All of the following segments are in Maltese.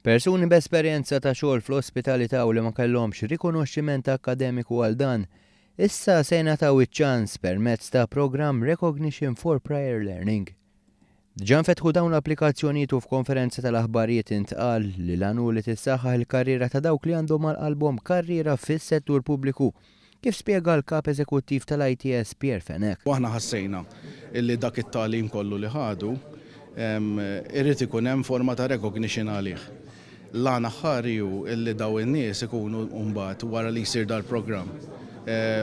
Persuni b'esperjenza ta' xogħol fl-ospitalità u li ma kellhomx rikonoxximent akademiku għal dan, issa se jingħataw iċ-ċans permezz ta' programm Recognition for Prior Learning. Diġà nfetħu dawn l-applikazzjonijiet u f'konferenza tal-aħbarijiet intqal li l-għanu li tissaħħaħ il-karriera ta' dawk li għandhom għal-qalbhom karriera fis-settur pubbliku, kif spjega l-kap eżekuttiv tal-ITS Pierre Fenech. Aħna ħassejna illi dak it-tagħlim kollu li ħadu irrid ikun hemm forma ta' recognition għalih. L-għana ħariju illi daw in-nies ikunu mbagħad wara li jsir dal-programm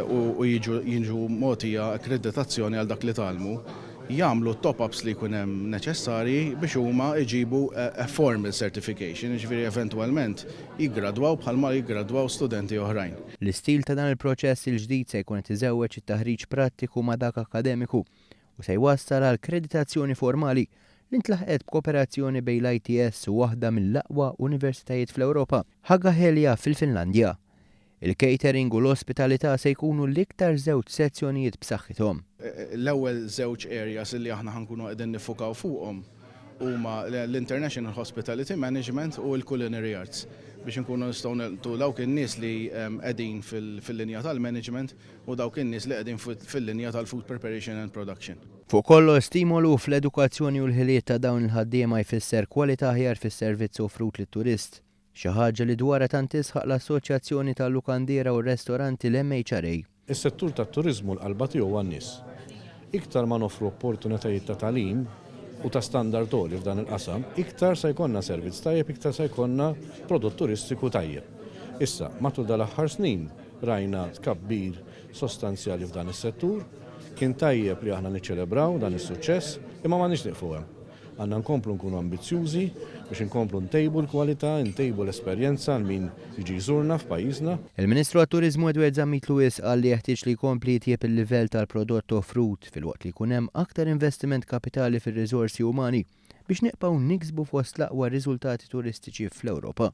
u jiġu mogħtija akkreditazzjoni għal dak li talmu, jagħmlu top-ups li jkun hemm neċessarji biex huma jġibu a formal certification, jiġifieri eventwalment jiggradwaw bħalma jiggradwaw studenti oħrajn. L-istil ta' dan il-proċess il-ġdid se jkun qed iżewweġ it-taħriġ prattiku ma' dak akademiku u se jwassal għal kreditazzjoni formali li ntlaħqet b'kooperazzjoni bejn l-ITS u waħda mill-aqwa universitajiet fl-Ewropa, Hagahelia fil-Finlandja. Il-catering u l-ospitalità se jkunu l-iktar żewġ sezzjonijiet b'saħħithom. L-ewwel żewġ areas li aħna ħankunu qegħdin nifukaw fuqhom huma l-International Hospitality Management u l-Culinary Arts biex inkunu nistgħu nagħtu dawk in-nies li qegħdin fil-linja tal-management u dawk in-nies li qegħdin fil-linja tal-food preparation and production. Fuq kollox stimolu fl-edukazzjoni u l-ħiliet ta' dawn il-ħaddiema jfisser kwalità aħjar fis-servizz offrut lit-turist. Xi ħaġa li dwarha tant tisħaq l-Assoċjazzjoni tal-Lukandiera u r-Restoranti l-MHRA. Is-settur tat-turiżmu l-qalba tiegħu għan-nies. Iktar ma nofru opportunitajiet ta' tagħlim u ta' standard għoli f'dan il-qasam, iktar se jkollna servizz tajjeb, iktar se jkollna prodott turistiku tajjeb. Issa, matul dal-aħħar snin rajna tkabbir sostanzjali f'dan is-settur, kien tajjeb li aħna niċċelebraw dan is-suċċess, imma ma nix nieqfu hemm. Għandna nkomplu nkunu ambizzjużi biex inkomplu ntejbu l-kwalità, ntejbu l-esperjenza għal min jiġi jżurna f'pajjiżna. Il-Ministru għat-Turiżmu Edward Zammit-Lewis qal li jeħtieġ li jkompli jitjieb il-livell tal-prodott offrut filwaqt li jkun hemm aktar investiment kapitali fir-riżorsi umani biex neqgħu niksbu fost l-aqwa riżultati turistiċi fl-Ewropa.